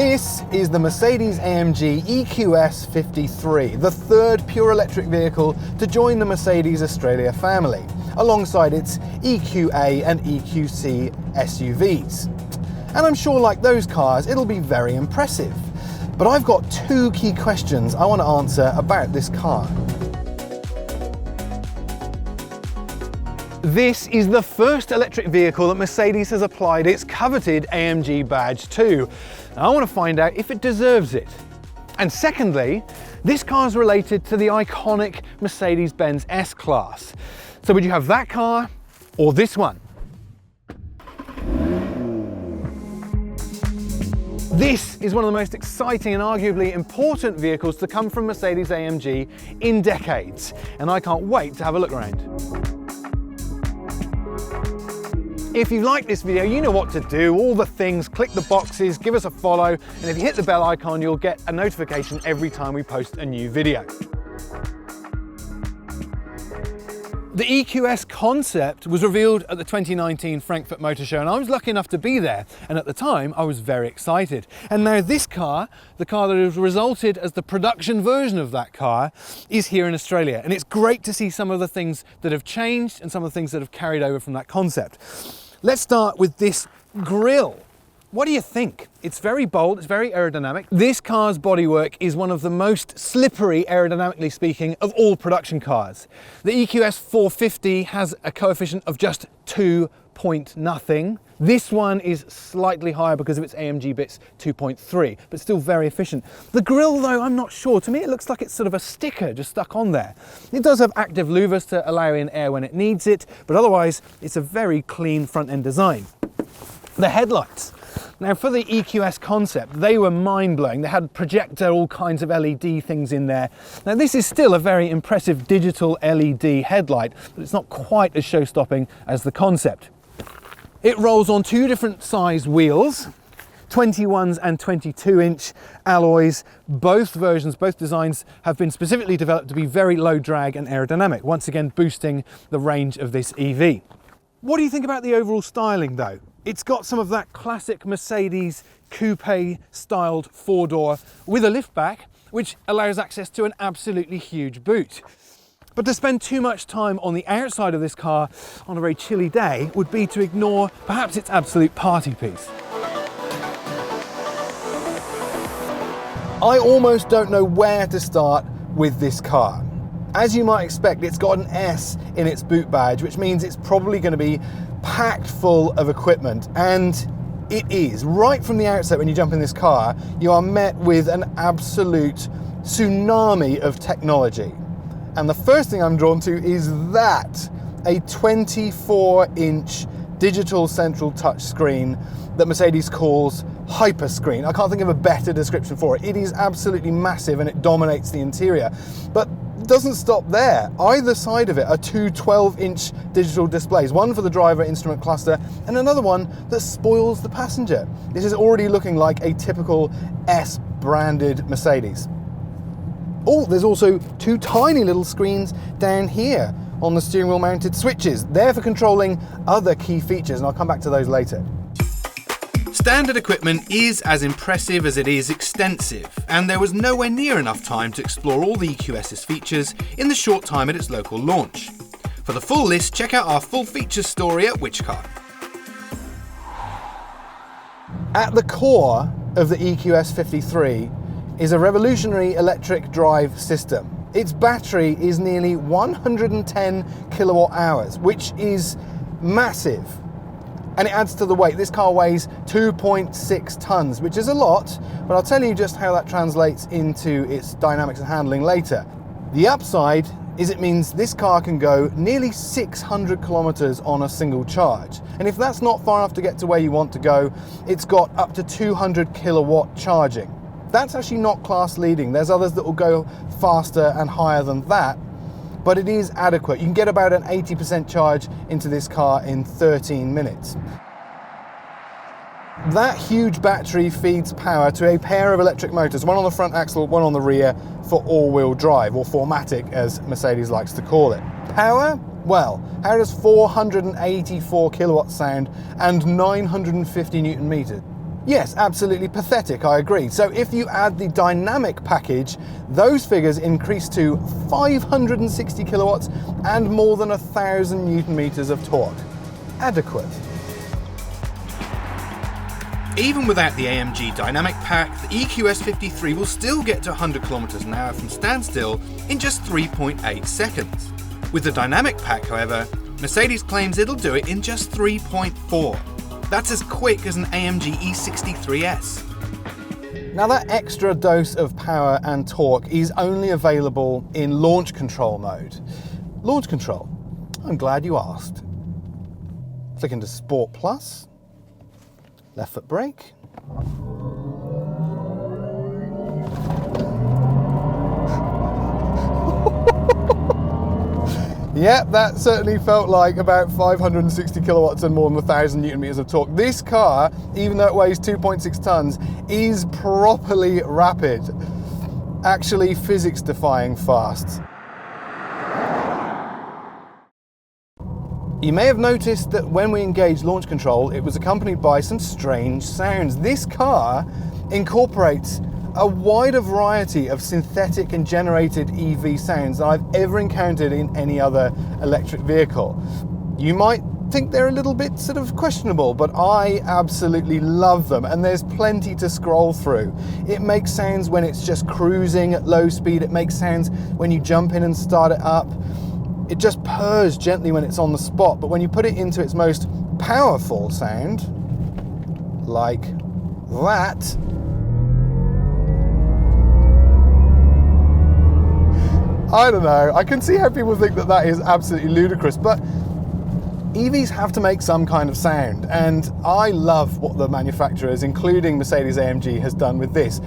This is the Mercedes-AMG EQS53, the third pure electric vehicle to join the Mercedes Australia family, alongside its EQA and EQC SUVs. And I'm sure, like those cars, it'll be very impressive. But I've got two key questions I want to answer about this car. This is the first electric vehicle that Mercedes has applied its coveted AMG badge to. I want to find out if it deserves it. And secondly, this car is related to the iconic Mercedes-Benz S-Class. So would you have that car or this one? This is one of the most exciting and arguably important vehicles to come from Mercedes-AMG in decades, and I can't wait to have a look around. If you like this video, you know what to do, all the things, click the boxes, give us a follow, and if you hit the bell icon, you'll get a notification every time we post a new video. The EQS concept was revealed at the 2019 Frankfurt Motor Show, and I was lucky enough to be there, and at the time I was very excited. And now this car, the car that has resulted as the production version of that car, is here in Australia, and it's great to see some of the things that have changed and some of the things that have carried over from that concept. Let's start with this grille. What do you think? It's very bold, it's very aerodynamic. This car's bodywork is one of the most slippery, aerodynamically speaking, of all production cars. The EQS 450 has a coefficient of just 2 point nothing. This one is slightly higher because of its AMG bits, 2.3, but still very efficient. The grille though, I'm not sure. To me it looks like it's sort of a sticker just stuck on there. It does have active louvers to allow in air when it needs it, but otherwise it's a very clean front end design. The headlights. Now for the EQS concept, they were mind-blowing. They had projector, all kinds of LED things in there. Now this is still a very impressive digital LED headlight, but it's not quite as show-stopping as the concept. It rolls on two different size wheels, 21s and 22-inch alloys. Both versions, both designs have been specifically developed to be very low drag and aerodynamic, once again boosting the range of this EV. What do you think about the overall styling though? It's got some of that classic Mercedes coupe styled four-door with a liftback, which allows access to an absolutely huge boot. But to spend too much time on the outside of this car on a very chilly day would be to ignore perhaps its absolute party piece. I almost don't know where to start with this car. As you might expect, it's got an S in its boot badge, which means it's probably going to be packed full of equipment, and it is. Right from the outset, when you jump in this car, you are met with an absolute tsunami of technology. And the first thing I'm drawn to is that, a 24-inch digital central touch screen that Mercedes calls Hyperscreen. I can't think of a better description for it. It is absolutely massive and it dominates the interior. But it doesn't stop there. Either side of it are two 12-inch digital displays, one for the driver instrument cluster and another one that spoils the passenger. This is already looking like a typical S-branded Mercedes. Oh, there's also two tiny little screens down here on the steering wheel mounted switches. They're for controlling other key features, and I'll come back to those later. Standard equipment is as impressive as it is extensive, and there was nowhere near enough time to explore all the EQS's features in the short time at its local launch. For the full list, check out our full features story at WhichCar. At the core of the EQS53 is a revolutionary electric drive system. Its battery is nearly 110 kilowatt hours, which is massive. And it adds to the weight. This car weighs 2.6 tons, which is a lot, but I'll tell you just how that translates into its dynamics and handling later. The upside is it means this car can go nearly 600 kilometers on a single charge. And if that's not far enough to get to where you want to go, it's got up to 200 kilowatt charging. That's actually not class leading. There's others that will go faster and higher than that, but it is adequate. You can get about an 80% charge into this car in 13 minutes. That huge battery feeds power to a pair of electric motors, one on the front axle, one on the rear, for all-wheel drive, or 4MATIC as Mercedes likes to call it. Power? Well, how does 484 kilowatts sound and 950 Newton meters? Yes, absolutely pathetic, I agree. So if you add the dynamic package, those figures increase to 560 kilowatts and more than 1,000 Newton meters of torque. Adequate. Even without the AMG dynamic pack, the EQS53 will still get to 100 kilometers an hour from standstill in just 3.8 seconds. With the dynamic pack, however, Mercedes claims it'll do it in just 3.4. That's as quick as an AMG E63S. Now that extra dose of power and torque is only available in launch control mode. Launch control? I'm glad you asked. Click into Sport Plus, left foot brake. Yep, that certainly felt like about 560 kilowatts and more than 1,000 Newton meters of torque. This car, even though it weighs 2.6 tons, is properly rapid. Actually physics-defying fast. You may have noticed that when we engaged launch control, it was accompanied by some strange sounds. This car incorporates a wider variety of synthetic and generated EV sounds than I've ever encountered in any other electric vehicle. You might think they're a little bit sort of questionable, but I absolutely love them, and there's plenty to scroll through. It makes sounds when it's just cruising at low speed. It makes sounds when you jump in and start it up. It just purrs gently when it's on the spot, but when you put it into its most powerful sound, like that, I don't know, I can see how people think that that is absolutely ludicrous, but EVs have to make some kind of sound, and I love what the manufacturers, including Mercedes-AMG, has done with this.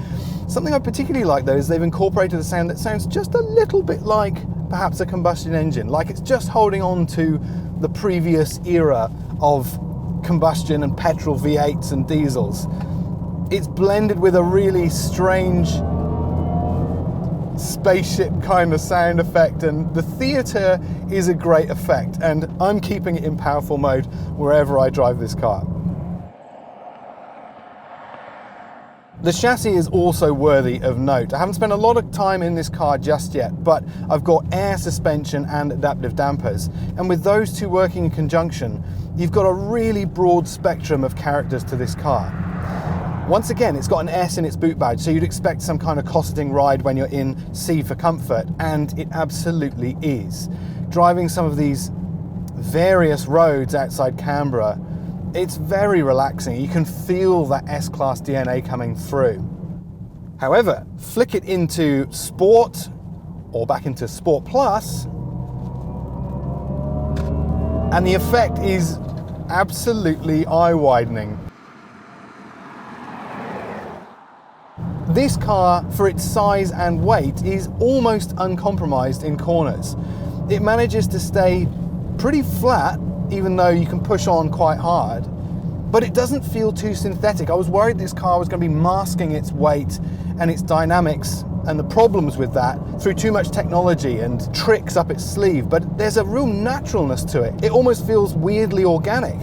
Something I particularly like though is they've incorporated a sound that sounds just a little bit like perhaps a combustion engine, like it's just holding on to the previous era of combustion and petrol V8s and diesels. It's blended with a really strange spaceship kind of sound effect, and the theatre is a great effect, and I'm keeping it in powerful mode wherever I drive this car. The chassis is also worthy of note. I haven't spent a lot of time in this car just yet, but I've got air suspension and adaptive dampers, and with those two working in conjunction, you've got a really broad spectrum of characters to this car. Once again, it's got an S in its boot badge, so you'd expect some kind of cosseting ride when you're in C for comfort, and it absolutely is. Driving some of these various roads outside Canberra, it's very relaxing. You can feel that S-Class DNA coming through. However, flick it into Sport, or back into Sport Plus, and the effect is absolutely eye-widening. This car, for its size and weight, is almost uncompromised in corners. It manages to stay pretty flat, even though you can push on quite hard, but it doesn't feel too synthetic. I was worried this car was going to be masking its weight and its dynamics and the problems with that through too much technology and tricks up its sleeve, but there's a real naturalness to it. It almost feels weirdly organic.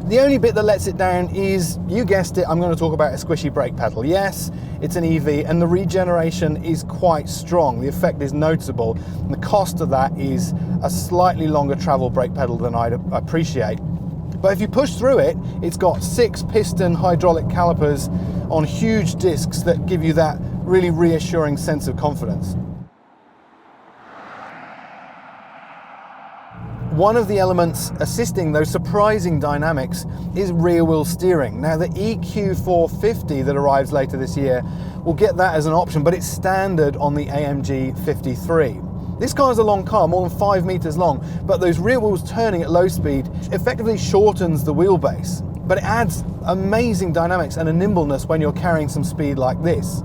The only bit that lets it down is, you guessed it, I'm going to talk about a squishy brake pedal. Yes, it's an EV and the regeneration is quite strong. The effect is noticeable, and the cost of that is a slightly longer travel brake pedal than I'd appreciate. But if you push through it, it's got 6 piston hydraulic calipers on huge discs that give you that really reassuring sense of confidence. One of the elements assisting those surprising dynamics is rear wheel steering. Now the EQ450 that arrives later this year will get that as an option, but it's standard on the AMG 53. This car is a long car, more than 5 meters long, but those rear wheels turning at low speed effectively shortens the wheelbase. But it adds amazing dynamics and a nimbleness when you're carrying some speed like this.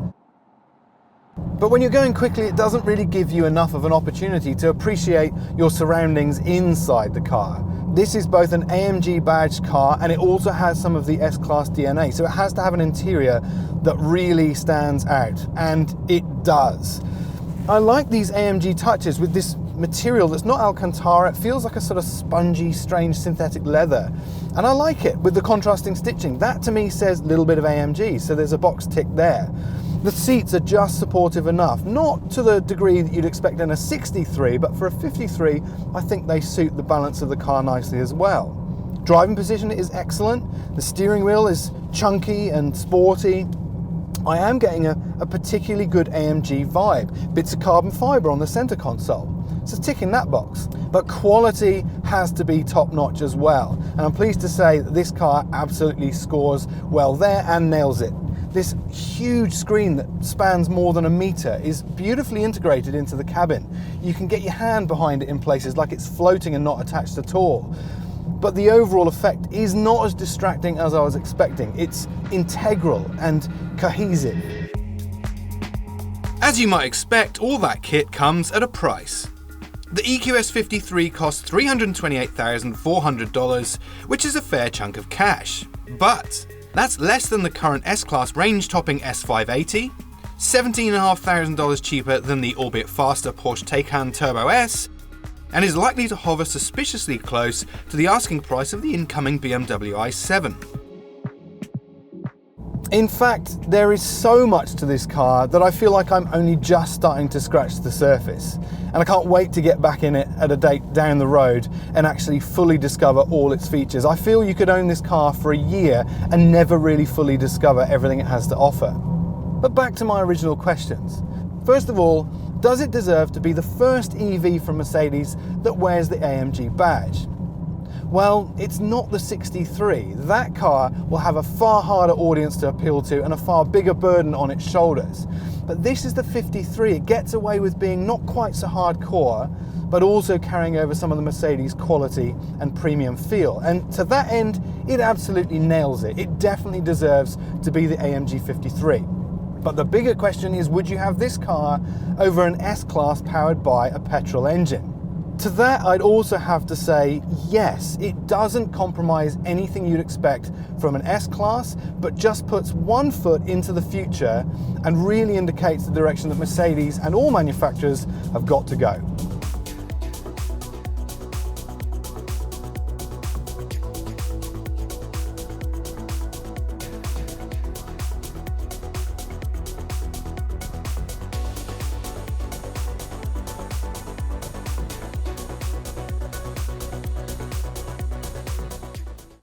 But when you're going quickly, it doesn't really give you enough of an opportunity to appreciate your surroundings inside the car. This is both an AMG badged car, and it also has some of the S-Class DNA, so it has to have an interior that really stands out, and it does. I like these AMG touches with this material that's not Alcantara. It feels like a sort of spongy, strange synthetic leather. And I like it with the contrasting stitching. That to me says a little bit of AMG, so there's a box tick there. The seats are just supportive enough, not to the degree that you'd expect in a 63, but for a 53, I think they suit the balance of the car nicely as well. Driving position is excellent. The steering wheel is chunky and sporty. I am getting a particularly good AMG vibe. Bits of carbon fiber on the center console. So ticking that box. But quality has to be top notch as well. And I'm pleased to say that this car absolutely scores well there and nails it. This huge screen that spans more than a meter is beautifully integrated into the cabin. You can get your hand behind it in places like it's floating and not attached at all. But the overall effect is not as distracting as I was expecting. It's integral and cohesive. As you might expect, all that kit comes at a price. The EQS53 costs $328,400, which is a fair chunk of cash. But that's less than the current S-Class range-topping S580, $17,500 cheaper than the albeit faster Porsche Taycan Turbo S, and is likely to hover suspiciously close to the asking price of the incoming BMW i7. In fact, there is so much to this car that I feel like I'm only just starting to scratch the surface, and I can't wait to get back in it at a date down the road and actually fully discover all its features. I feel you could own this car for a year and never really fully discover everything it has to offer. But back to my original questions. First of all, does it deserve to be the first EV from Mercedes that wears the AMG badge? Well, it's not the 63. That car will have a far harder audience to appeal to and a far bigger burden on its shoulders. But this is the 53. It gets away with being not quite so hardcore, but also carrying over some of the Mercedes quality and premium feel. And to that end, it absolutely nails it. It definitely deserves to be the AMG 53. But the bigger question is, would you have this car over an S-Class powered by a petrol engine? To that, I'd also have to say, yes, it doesn't compromise anything you'd expect from an S-Class, but just puts one foot into the future and really indicates the direction that Mercedes and all manufacturers have got to go.